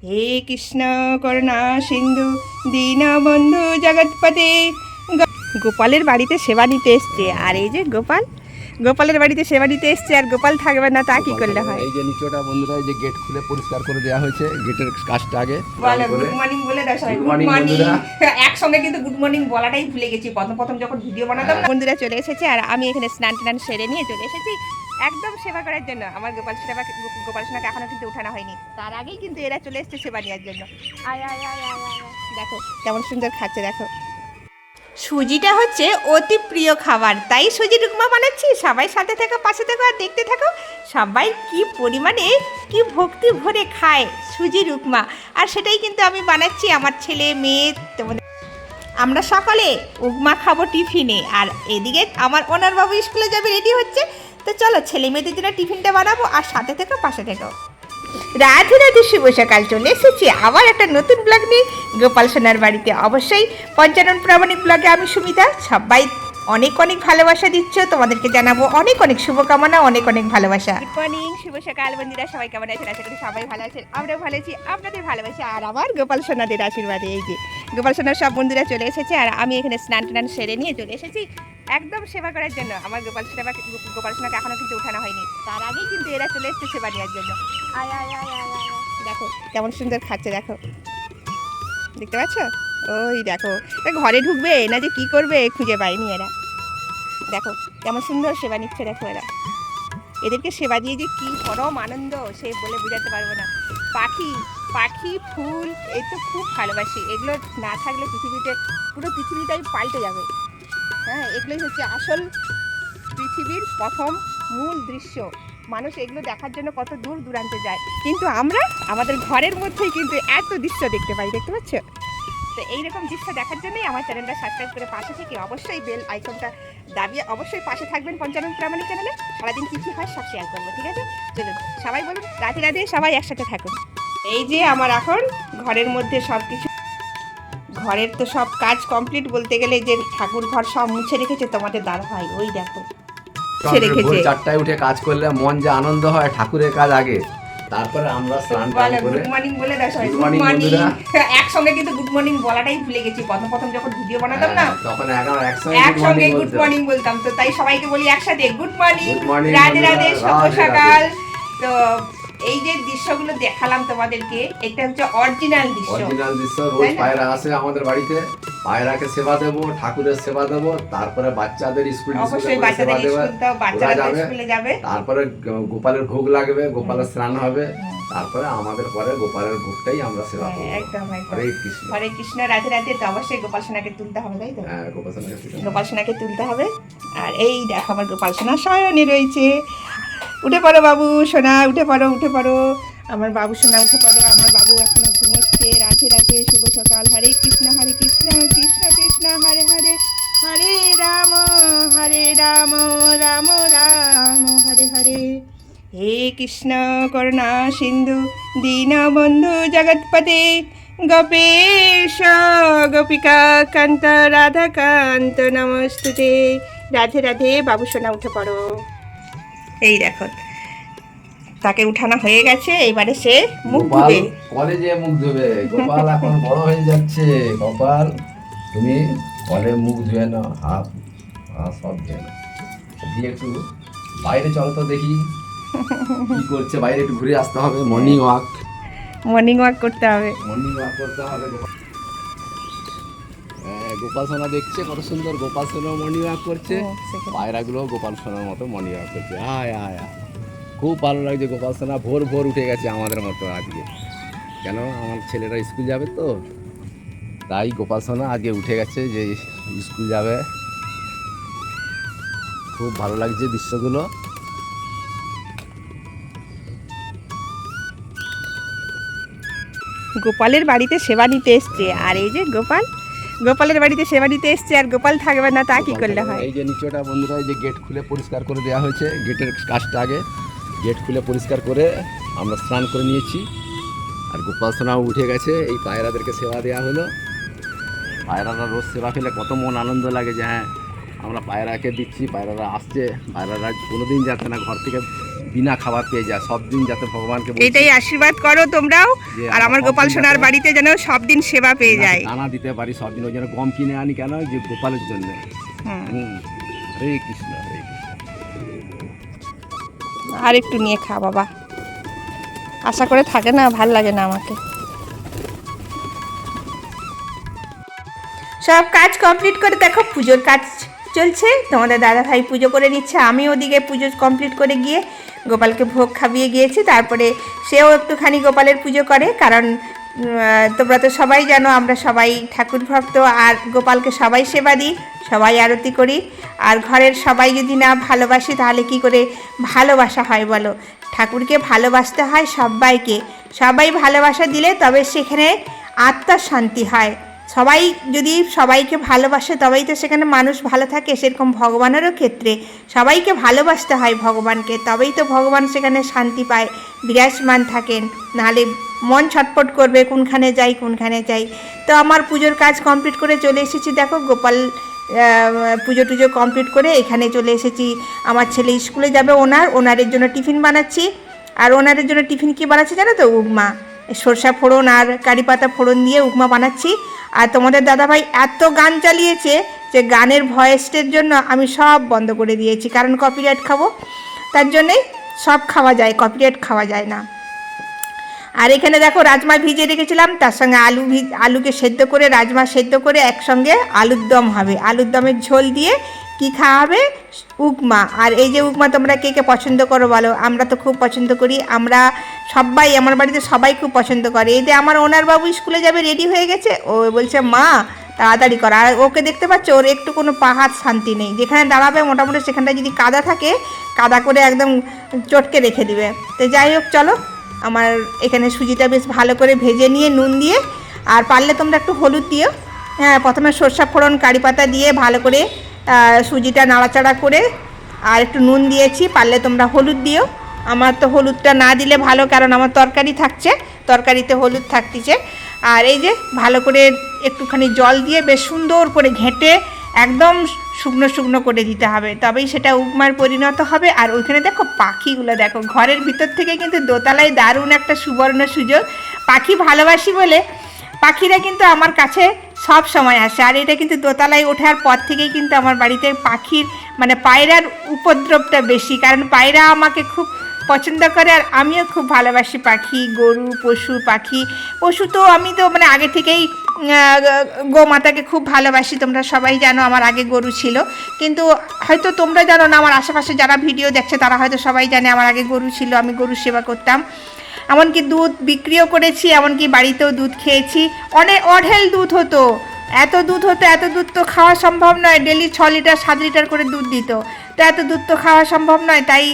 হে কৃষ্ণ করুণা সিন্ধু দীনবন্ধু জগৎপতে। গোপালের বাড়িতে সেবা নিতে এসছে, আর এই যে গোপালের বাড়িতে সেবা নিতে এসছে, আর গোপাল থাকবে না তা কি করলে হয়। এই যে নিচটা বন্ধুরা, এই যে গেট খুলে পরিষ্কার করে দেওয়া হয়েছে, গেটের কাজটা আগে গুড মর্নিং বলে দাও সবাই। গুড মর্নিং বন্ধুরা। একসঙ্গে কিন্তু গুড মর্নিং বলাটাই ভুলে গেছি প্রথম যখন ভিডিও বানাতাম। বন্ধুরা চলে এসেছে, আর আমি এখানে স্নান টান সেরে নিয়ে চলে এসেছি একদম সেবা করার জন্য। আমার গোপাল সোনাকে এখনো কিন্তু উঠানো হয়নি, তার আগেই কিন্তু এরা চলে এসেছে সেবা নেওয়ার জন্য। আয় আয় আয় আয় আয় আয়। দেখো কেমন সুন্দর খাচ্ছে, দেখো। সুজিটা হচ্ছে অতি প্রিয় খাবার, তাই সুজির উপমা বানাচ্ছি। সবাই সাথে থাকো, পাশে থাকো, আর দেখতে থাকো সবাই কি পরিমাণে কি ভক্তি ভরে খায় সুজির উপমা। আর সেটাই কিন্তু আমি বানাচ্ছি আমার ছেলে মেয়ে তোমাদের। আমরা সকালে উপমা খাবো টিফিনে, আর এদিকে আমার ওনার বাবু স্কুলে যাবে, রেডি হচ্ছে। তো চলো ছেলে মেয়েদের জন্য টিফিনটা বানাবো, আর সাথে থেকো, পাশে থেকো। রাধে রাধে, শুভ সকাল। চলে এসেছি আবার একটা নতুন ব্লগ নিয়ে গোপাল সোনার বাড়িতে। অবশ্যই পঞ্চানন প্রামাণিক ব্লগে আমি সুমিতা। সবাই অনেক অনেক ভালোবাসা দিচ্ছ, তোমাদেরকে জানাবো অনেক অনেক শুভকামনা, অনেক অনেক ভালোবাসা। গুড মর্নিং, শুভ সকাল বন্ধুরা, সবাই কেমন আছেন? আশা করি সবাই ভালো আছেন, আমরাও ভালো আছি আপনাদের ভালোবাসা আর আমার গোপাল সোনাদের আশীর্বাদে। এই যে গোপাল সোনার সব বন্ধুরা চলে এসেছে, আর আমি এখানে স্নান টান সেরে নিয়ে চলে এসেছি একদম সেবা করার জন্য। আমার গোপাল সোনাকে এখনো কিন্তু উঠানো হয়নি, তার আগেই কিন্তু এরা চলে এসেছে সেবা নেওয়ার জন্য। আয় আয় আয় আয় আয়। দেখো কেমন সুন্দর খাচ্ছে, দেখো দেখতে পাচ্ছ? ওই দেখো ঘরে ঢুকবে না যে কি করবে খুঁজে পায়নি এরা। দেখো কেমন সুন্দর সেবা নিচ্ছে, দেখো এরা। এদেরকে সেবা দিয়ে যে কি পরম আনন্দ সে বলে বোঝাতে পারবো না। পাখি ফুল এই তো খুব ভালোবাসি, এগুলো না থাকলে পৃথিবীতে পুরো পৃথিবীটাই পাল্টে যাবে। হ্যাঁ, এগুলোই হচ্ছে আসল পৃথিবীর প্রথম মূল দৃশ্য। মানুষ এগুলো দেখার জন্য কত দূর দূরান্তে যায়, কিন্তু আমরা আমাদের ঘরের মধ্যেই কিন্তু এত দৃশ্য দেখতে পাই, দেখতে পাচ্ছ? তো এইরকম দৃশ্য দেখার জন্যই আমার চ্যানেলটা সাবস্ক্রাইব করে পাশে থেকে অবশ্যই বেল আইকনটা দাবিয়ে অবশ্যই পাশে থাকবেন পঞ্চানন প্রামাণিক চ্যানেলে। সারাদিন কী কী হয় সব শেয়ার করবো, ঠিক আছে? চলুন সবাই বলুন রাধে রাধে, সবাই একসাথে থাকুন। এই যে আমার এখন ঘরের মধ্যে সব কিছু, ঘরের তো সব কাজ কমপ্লিট বলতে গেলে, যে ঠাকুর ঘর সব মুছে রেখেছে তোমাদের দাদা ভাই, ওই দেখো ভোর 4টায় উঠে কাজ করলে মন যে আনন্দ হয়, ঠাকুরের কাজ আগে, তারপরে আমরা স্নান করে গুড মর্নিং বলে দাও সবাই। গুড মর্নিং বন্ধুরা। একসঙ্গে কিন্তু গুড মর্নিং বলাটাই ভুলে গেছি প্রথম যখন ভিডিও বানাতাম না, তখন একসঙ্গে গুড মর্নিং বলতাম। তো তাই সবাইকে বলি একসাথে good morning, Good morning, Radhe Radhe, বন্ধুরা, শুভ রাধে সকাল। রাধে। তো এই যে দৃশ্যগুলো দেখালাম তোমাদেরকে, এটা হচ্ছে অরিজিনাল দৃশ্য। রোজ পায়রা আসে আমাদের বাড়িতে, পায়রাকে সেবা দেবো, ঠাকুরের সেবা দেবো, তারপরে বাচ্চাদের স্কুল অবশ্যই বাচ্চাদের স্কুল দাও, বাচ্চারা স্কুলে যাবে, তারপরে গোপালের ভোগ লাগবে, গোপালের স্নান হবে, তারপরে আমাদের পরে গোপালের ভোগটাই আমরা সেবা করবো। একদম হরে কৃষ্ণ, হরে কৃষ্ণ, রাধে রাধে। তো অবশ্যই গোপাল সোনাকে তুলতে হবে, তাই তো? হ্যাঁ, গোপাল সোনাকে তুলতে হবে। আর এই দেখো আমার গোপাল সোনা শয়নে রয়েছে। উঠে পড়ো বাবু সোনা, উঠে পড়ো, উঠে পড়ো আমার বাবু সোনা, উঠে পড়ো। আমার বাবু এখনো ঘুমোচ্ছে। রাধে রাধে, শুভ সকাল। হরে কৃষ্ণ কৃষ্ণ কৃষ্ণ হরে হরে, হরে রাম রাম রাম হরে হরে। হে কৃষ্ণ করুণা সিন্ধু দীনবন্ধু জগৎপতে, গোপেশ গোপিকা কান্ত রাধাকান্ত নমস্তুতে। রাধে রাধে, বাবু সোনা উঠে পড়ো। এই দেখো তাকে উঠানো হয়ে গেছে, এইবারে সে মুখ ধুবে। কলেজে মুখ ধুবে। গোপাল এখন বড় হয়ে যাচ্ছে। গোপাল তুমি কলে মুখ ধুয়ে নাও, হাত সব ধুয়ে নাও, দিয়ে একটু বাইরে চলো তো দেখি কি করছে। বাইরে একটু ঘুরে আসতে হবে, মর্নিং ওয়াক করতে হবে। গোপাল সোনা দেখছে কত সুন্দর, গোপাল সোনা মর্নিং ওয়াক করছে, পায়রাগুলো গোপাল সোনার মতো মর্নিং ওয়াক করছে। আয় আয় আয়, খুব ভালো লাগছে। গোপাল সোনা ভোর উঠে গেছে আমাদের মতো আজকে, কেন আমার ছেলেরা স্কুল যাবে তো, তাই গোপাল সোনা আগে উঠে গেছে যে স্কুল যাবে। খুব ভালো লাগছে দৃশ্যগুলো। গোপালের বাড়িতে সেবা নিতে এসছে, আর এই যে গোপালের বাড়িতে সেবা নিতে এসছে, আর গোপাল থাকবে না তা কি করলে হয়। এই যে নিচটা বন্ধুরা, এই যে গেট খুলে পরিষ্কার করে দেওয়া হয়েছে, গেটের কাজটা আগে গেট খুলে পরিষ্কার করে আমরা স্নান করে নিয়েছি, আর গোপাল সোনাও উঠে গেছে। এই পায়রাদেরকে সেবা দেওয়া হলো। পায়রারা রোজ সেবা পেলে কত মন আনন্দ লাগে যে হ্যাঁ আমরা পায়রাকে দিচ্ছি, পায়রারা আসছে। পায়রারা কোনোদিন যাচ্ছে না ঘর থেকে বিনা খাবার পেয়ে যায় সব দিন, যাতে ভগবানকে বলছি এটাই আশীর্বাদ করো তোমরাও, যে আর আমার সব গোপাল দিন সোনার যাতে বাড়িতে যেন সব দিন সেবা পেয়ে যায়। দানা দিতে পারি সব দিন, ওই জন্য গম কিনে আনি কেন, যে গোপালের জন্য। হুম। হরে কৃষ্ণ হরে কৃষ্ণ। আর একটু নিয়ে খা বাবা, আশা করে থাকে না, ভাল লাগে না আমাকে। সব কাজ কমপ্লিট করে দেখো পুজোর কাজ চলছে, তোমাদের দাদা ভাই পুজো করে নিচ্ছে, আমি ওদিকে পুজো কমপ্লিট করে গিয়ে গোপালকে ভোগ খাইয়ে গিয়েছি। তারপরে সেও একটুখানি গোপালের পুজো করে, কারণ তোমরা তো সবাই জানো আমরা সবাই ঠাকুর ভক্ত, আর গোপালকে সবাই সেবা দিই, সবাই আরতি করি। আর ঘরের সবাই যদি না ভালোবাসি তাহলে কি করে ভালোবাসা হয় বলো? ঠাকুরকে ভালোবাসতে হয় সবাইকে, সবাই ভালোবাসা দিলে তবে সেখানে আত্মার শান্তি হয়। সবাই যদি সবাইকে ভালোবাসে তবেই তো সেখানে মানুষ ভালো থাকে। সেরকম ভগবানেরও ক্ষেত্রে সবাইকে ভালোবাসতে হয় ভগবানকে, তবেই তো ভগবান সেখানে শান্তি পায়, বিরাজমান থাকেন। নাহলে মন ছটফট করবে কোনখানে যাই কোনখানে যাই। তো আমার পুজোর কাজ কমপ্লিট করে চলে এসেছি, দেখো গোপাল পুজো টুজো কমপ্লিট করে এখানে চলে এসেছি। আমার ছেলে স্কুলে যাবে, ওনারের জন্য টিফিন বানাচ্ছি। আর ওনারের জন্য টিফিন কী বানাচ্ছি জানো তো? উপমা, সরষা ফোড়ন আর কারি পাতা ফোড়ন দিয়ে উপমা বানাচ্ছি। আর তোমাদের দাদাভাই এত গান চালিয়েছে যে গানের ভয়েসের জন্য আমি সব বন্ধ করে দিয়েছি, কারণ কপিরাইট খাবো, তার জন্যেই সব খাওয়া যায়, কপিরাইট খাওয়া যায় না। আর এখানে দেখো রাজমা ভিজিয়ে রেখেছিলাম, তার সঙ্গে আলুকে সেদ্ধ করে, রাজমা সেদ্ধ করে একসঙ্গে আলুর দম হবে, আলুর দমের ঝোল দিয়ে কি খাওয়া হবে? উপমা। আর এই যে উপমা তোমরা কে কে পছন্দ করো বলো? আমরা তো খুব পছন্দ করি, আমরা সবাই, আমার বাড়িতে সবাই খুব পছন্দ করে। এই যে আমার ওনার বাবু স্কুলে যাবে, রেডি হয়ে গেছে, ও বলছে মা তাড়াতাড়ি কর। আর ওকে দেখতে পাচ্ছ, ওর একটু কোনো পাহাড় শান্তি নেই, যেখানে দাঁড়াবে মোটামুটি সেখানটা যদি কাদা থাকে, কাদা করে একদম চটকে রেখে দিবে। তো যাই হোক চলো, আমার এখানে সুজিটা বেশ ভালো করে ভেজে নিয়ে নুন দিয়ে, আর পারলে তোমরা একটু হলুদ দিও। হ্যাঁ, প্রথমে সরষা ফোড়ন কারি পাতা দিয়ে ভালো করে সুজিটা নাড়াচাড়া করে আর একটু নুন দিয়েছি, পারলে তোমরা হলুদ দিও। আমার তো হলুদটা না দিলে ভালো, কারণ আমার তরকারি থাকছে, তরকারিতে হলুদ থাকতেছে। আর এই যে ভালো করে একটুখানি জল দিয়ে বেশ সুন্দর করে ঘেঁটে একদম শুকনো শুকনো করে দিতে হবে, তবেই সেটা উপমার পরিণত হবে। আর ওইখানে দেখো পাখিগুলো দেখো, ঘরের ভিতর থেকে কিন্তু দোতলায় দারুণ একটা সুবর্ণ সুযোগ। পাখি ভালোবাসি বলে পাখিরা কিন্তু আমার কাছে সব সময় আসে। আর এটা কিন্তু দোতলায় ওঠার পর থেকেই কিন্তু আমার বাড়িতে পাখির মানে পায়রার উপদ্রবটা বেশি, কারণ পায়রা আমাকে খুব পছন্দ করে, আর আমিও খুব ভালোবাসি পাখি, গরু, পশু পাখি। পশু তো আমি তো মানে আগে থেকেই গোমাতাকে খুব ভালোবাসি, তোমরা সবাই জানো আমার আগে গরু ছিল, কিন্তু হয়তো তোমরা জানো না, আমার আশেপাশে যারা ভিডিও দেখছে তারা হয়তো সবাই জানে আমার আগে গরু ছিল, আমি গরুর সেবা করতাম। এমনকি দুধ বিক্রিও করেছি, এমনকি বাড়িতেও দুধ খেয়েছি, অনেক অঢেল দুধ হতো, এত দুধ তো খাওয়া সম্ভব নয়, ডেলি 6 লিটার 7 লিটার করে দুধ দিত, তো এত দুধ তো খাওয়া সম্ভব নয়, তাই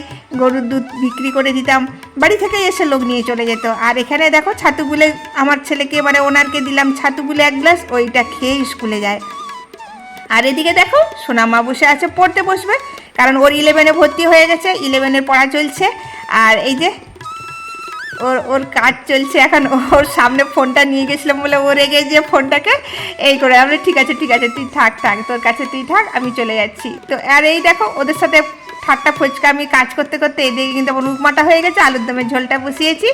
গরুর দুধ বিক্রি করে দিতাম, বাড়ি থেকে এসে লোক নিয়ে চলে যেত। আর এখানে দেখো ছাতু গুলে আমার ছেলেকে মানে ওনারকে দিলাম ছাতু গুলে 1 গ্লাস, ওইটা খেয়ে স্কুলে যায়। আর এদিকে দেখো সোনামা বসে আছে, পড়তে বসবে, কারণ ওর 11-এ ভর্তি হয়ে গেছে, 11-এর পড়া চলছে। আর এই যে ওর কাজ চলছে এখন, ওর সামনে ফোনটা নিয়ে গেছিলাম বলে ও রেগে যে ফোনটাকে এই করে, আমরা ঠিক আছে তুই থাক তোর কাছে তুই থাক, আমি চলে যাচ্ছি। তো আর এই দেখো ওদের সাথে ঠাট্টা ফচকা আমি কাজ করতে করতে এদিকে কিন্তু আমার উপমাটা হয়ে গেছে, আলুর দমের ঝোলটা বসিয়েছি।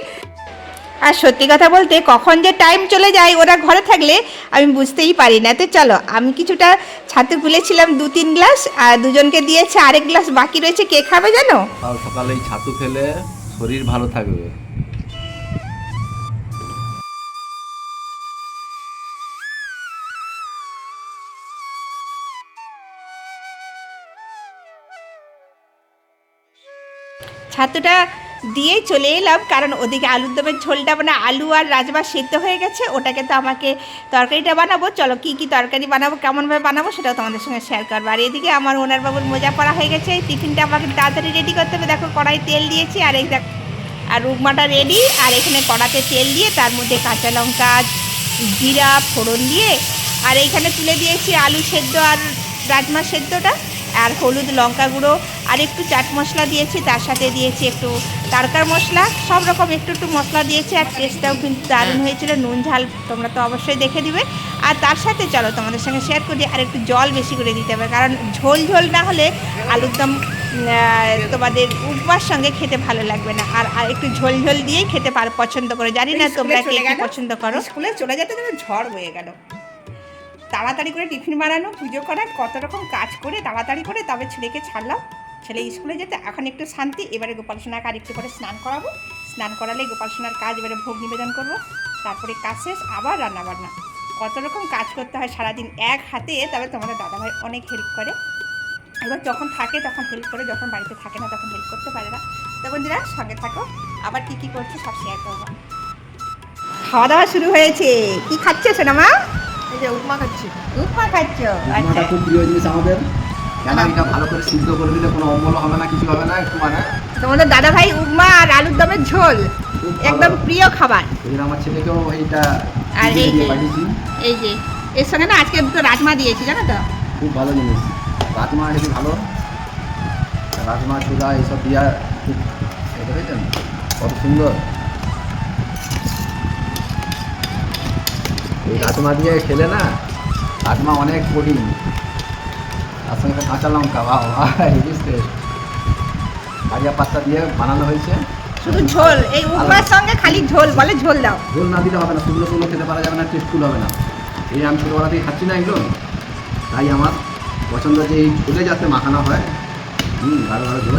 আর সত্যি কথা বলতে কখন যে টাইম চলে যায় ওরা ঘরে থাকলে আমি বুঝতেই পারি না। তো চলো, আমি কিছুটা ছাতু গুলেছিলাম 2-3 গ্লাস, আর দুজনকে দিয়েছে, আরেক গ্লাস বাকি রয়েছে, কে খাবে জানো? সকালে এই ছাতু খেলে শরীর ভালো থাকবে। ছাতুটা দিয়ে চলে এলাম, কারণ ওদিকে আলুর দমের ঝোলটা মানে আলু আর রাজমা সেদ্ধ হয়ে গেছে, ওটাকে তো আমাকে তরকারিটা বানাবো। চলো কী তরকারি বানাবো, কেমনভাবে বানাবো সেটাও তোমাদের সঙ্গে শেয়ার করবো। আর এদিকে আমার ওনার বাবুর মোজা পড়া হয়ে গেছে, এই টিফিনটা আমাকে তাড়াতাড়ি রেডি করতে হবে। দেখো কড়াই তেল দিয়েছি, আর এই দেখ আর উপমাটা রেডি, আর এখানে কড়াতে তেল দিয়ে তার মধ্যে কাঁচা লঙ্কা জিরা ফোড়ন দিয়ে, আর এইখানে তুলে দিয়েছি আলু সেদ্ধ আর রাজমা সেদ্ধটা, আর হলুদ লঙ্কা গুঁড়ো আর একটু চাট মশলা দিয়েছি, তার সাথে দিয়েছি একটু তারকার মশলা, সব রকম একটু মশলা দিয়েছি। আর টেস্টটাও কিন্তু দারুণ হয়েছিল, নুন ঝাল তোমরা তো অবশ্যই দেখে দিবে। আর তার সাথে চলো তোমাদের সঙ্গে শেয়ার করি, আর একটু জল বেশি করে দিতে হবে, কারণ ঝোল না হলে আলুর দম তোমাদের উপমার সঙ্গে খেতে ভালো লাগবে না, আর একটু ঝোল ঝোল দিয়েই খেতে পছন্দ করো। জানি না তোমরা কে কি পছন্দ করো। স্কুলে চলে যেতে যেন ঝড় হয়ে গেল। তাড়াতাড়ি করে টিফিন বানানো, পুজো করা, কত রকম কাজ করে তাড়াতাড়ি করে তবে ছেলেকে ছাড়লাম। ছেলে স্কুলে যেতে এখন একটু শান্তি। এবারে গোপাল সোনাকে আর একটু করে স্নান করাবো। স্নান করালে গোপাল সোনার কাজ, এবারে ভোগ নিবেদন করবো, তারপরে কাজ শেষ, আবার রান্নাবান্না। কত রকম কাজ করতে হয় সারাদিন এক হাতে। তবে তোমাদের দাদাভাই অনেক হেল্প করে। এবার যখন থাকে তখন হেল্প করে, যখন বাড়িতে থাকে না তখন হেল্প করতে পারে না। তখন যারা সঙ্গে থাকো, আবার কী কী করছে সব শেয়ার করবো। খাওয়া দাওয়া শুরু হয়েছে। কি খাচ্ছে সোনামা? এই যে উপমা খাচ্ছি। উপমা খাচ্ছ? উপমাটা খুব প্রিয় জিনিস আমাদের, কেন এটা ভালো করে সিদ্ধ করে দিলে কোনো অম্বল হবে না, কিছু হবে না। একটু মানে তোমাদের দাদাভাই উপমা আর আলুর দমের ঝোল একদম প্রিয় খাবার। আমার ছেলেকেও এইটা আর এই যে পাঠিয়েছি। এই যে এর সঙ্গে না আজকে দুটো রাজমা দিয়েছি, জানো তো? খুব ভালো জিনিস, রাজমা খেতে ভালো। রাজমা চুলা এইসব দিয়া খুব এটা দেখেছেন কত সুন্দর। এই রাজমা দিয়ে খেলে না, রাজমা অনেক প্রোটিন, তার সঙ্গে একটা কাঁচা লঙ্কা, বাবা বুঝতে ভাজা পাতা দিয়ে বানানো হয়েছে। শুধু ঝোল, এই উপমার সঙ্গে খালি ঝোল, বলে ঝোল দাও। ঝোল না দিলে হবে না, শুকনো শুকনো খেতে পারা যাবে না, টেস্টফুল হবে না। এই আমি ছোটোবেলা থেকে খাচ্ছি না এগুলো, তাই আমার পছন্দ যে এই ঝোলে যাতে মাখানো হয়। ভালো ভালো ঝোল,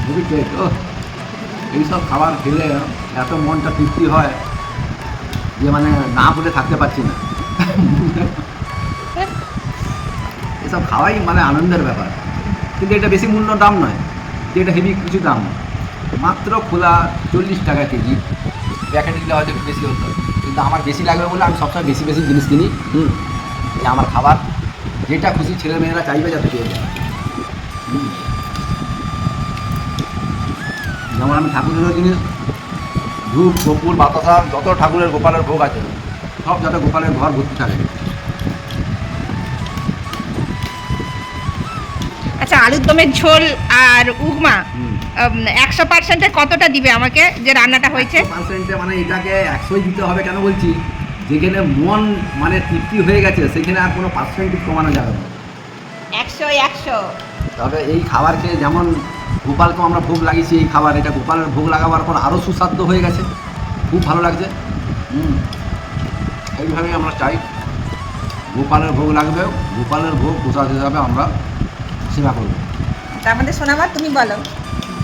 খুবই টেস্ট। ও এইসব খাবার খেলে এত মনটা তৃপ্তি হয় যে মানে না বলে থাকতে পারছি না। এসব খাওয়াই মানে আনন্দের ব্যাপার। কিন্তু এটা বেশি মূল্য দাম নয় যে এটা হেভি কিছু দাম, মাত্র খোলা 40 টাকা কেজি। প্যাকেট দিলে হয়তো একটু বেশি হতো, কিন্তু আমার বেশি লাগবে বলে আমি সবসময় বেশি বেশি জিনিস কিনি। যে আমার খাবার যেটা খুশি ছেলে মেয়েরা চাইবে যাতে পেয়ে যায়। যেমন আমি ঠাকুরেরও জিনিস, ধূপ কর্পূর বাতাসা, যত ঠাকুরের গোপালের ভোগ আছে সব যাতে গোপালের ঘর ভর্তি থাকে। আচ্ছা, আলুর দমের ঝোল আর উপমা 100%-এ কতটা দিবে আমাকে, যে রান্নাটা হয়েছে? 100% মানে এটাকে 100ই দিতে হবে। কেন বলছি, যেখানে মন মানে তৃপ্তি হয়ে গেছে সেখানে আর কোনো পার্সেন্টেজ কমানো যাবে না। 100। তবে এই খাবার খেয়ে যেমন গোপালকে আমরা ভোগ লাগিয়েছি, এই খাবার এটা গোপালের ভোগ লাগাবার পর আরও সুস্বাদ্য হয়ে গেছে, খুব ভালো লাগছে। এইভাবেই আমরা চাই গোপালের ভোগ লাগবে, গোপালের ভোগ প্রসাদ হিসাবে আমরা সেবা করব। তার মধ্যে সোনামা তুমি বলো,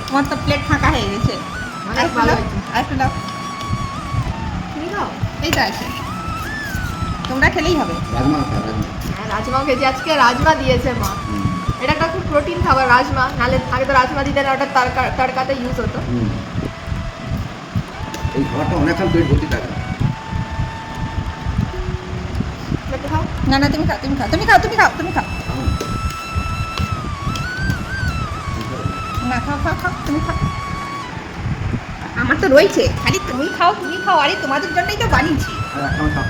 তোমার তো প্লেট ফাঁকা হয়ে গেছে। অনেক ভালো হয়েছে। আরেকটু দাও। তুমি খাও। এই তো আছে, তোমরা খেলেই হবে। রাজমা হ্যাঁ, রাজমাও খেয়েছি আজকে। রাজমা দিয়েছে মা। এটা একটা খুব প্রোটিন খাবার রাজমা, নাহলে আগে তো রাজমা দিতে না, ওটা তড়কাতে ইউজ হতো। এই খাবারটা অনেকক্ষণ পেট ভর্তি থাকে। একটু খাও। না না, তুমি খাও, তুমি খাও, তুমি খাও, তুমি খাও, তুমি খাও। না, খাও খাও খাও, তুমি খাও। আমার তো রয়েছে, খালি তুমি খাও, তুমি খাও। আরে তোমাদের জন্যই তো বানিয়েছি। আর একটা খাও,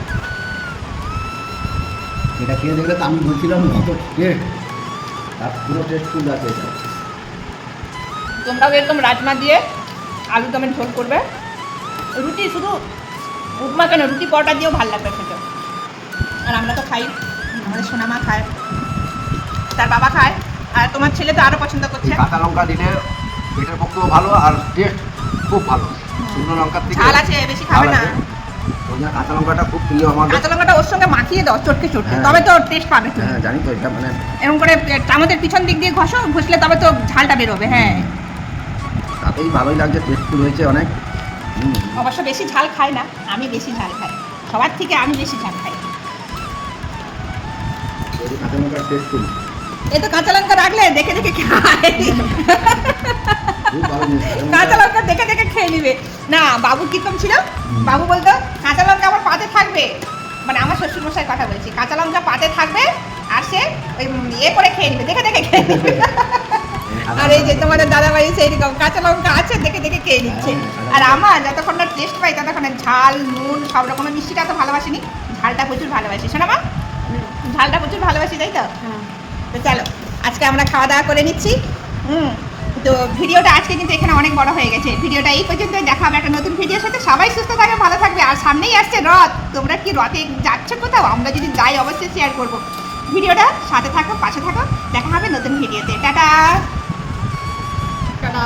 এটা খেয়ে দেখলে তো আমি বলছিলাম কত টেস্ট, তার পুরো টেস্টফুল আছে এটা। তোমরাও এরকম রাজমা দিয়ে আলু দমের ঝোল করবে। রুটি, শুধু উপমা কেন, রুটি পরোটা দিয়েও ভালো লাগবে খেতে। আর আমরা তো খাই, আমাদের সোনামা খায়, তার বাবা খায়, আর তোমার ছেলে তো আরও পছন্দ করছে। কাঁচা লঙ্কা দিলে পেটের পক্ষেও ভালো আর টেস্ট খুব ভালো। শুকনো লঙ্কার থেকে ঝাল আছে, বেশি খাবে না। ওই জন্য কাঁচা লঙ্কাটা খুব প্রিয় আমাদের। কাঁচা লঙ্কাটা ওর সঙ্গে মাখিয়ে দাও চটকে চটকে, হ্যাঁ। তবে তো টেস্ট পাবে তুমি। হ্যাঁ জানি তো, এটা মানে এরকম করে চামচের পিছন দিক দিয়ে ঘষলে তবে তো ঝালটা বেরোবে। হ্যাঁ, তাতেই ভালোই লাগছে, টেস্টফুল হয়েছে অনেক। অবশ্য বেশি ঝাল খাই না, আমি বেশি ঝাল খাই, সবার থেকে আমি বেশি ঝাল খাই। কাঁচা লঙ্কার টেস্টফুল, এই তো কাঁচা লঙ্কা রাখলে দেখে দেখে খায়। খুব ভালো জিনিস। কাঁচা লঙ্কা দেখে দেখে খেয়ে নিবে। না, বাবু কিরকম ছিল, বাবু বলতো কাঁচা লঙ্কা আমার পাতে থাকবে, মানে আমার শ্বশুর মশাই কথা বলছি, কাঁচা লঙ্কা পাতে থাকবে আর সে ওই ইয়ে করে খেয়ে নিবে, দেখে দেখে খেয়ে নিবে। আর এই যে তোমাদের দাদা বাড়ি সেইরকম কাঁচা লঙ্কা আছে, দেখে দেখে খেয়ে নিচ্ছে। আর আমার যতক্ষণ না টেস্ট পাই ততক্ষণ ঝাল নুন সব রকমের, মিষ্টিটা তো ভালোবাসিনি, ঝালটা প্রচুর ভালোবাসি। শোনা মা, ঝালটা প্রচুর ভালোবাসি, তাই তো? হ্যাঁ। তো চলো, আজকে আমরা খাওয়া দাওয়া করে নিচ্ছি। তো ভিডিওটা আজকে কিন্তু এখানে অনেক বড় হয়ে গেছে। ভিডিওটা এই পর্যন্ত, দেখা হবে একটা নতুন ভিডিওর সাথে। সবাই সুস্থ থাকবে, ভালো থাকবে। আর সামনেই আসছে রথ, তোমরা কি রথে যাচ্ছ কোথাও? আমরা যদি যাই অবশ্যই শেয়ার করবো। ভিডিওটা সাথে থাকো, পাশে থাকো, দেখা হবে নতুন ভিডিওতে। টাটা। টাটা।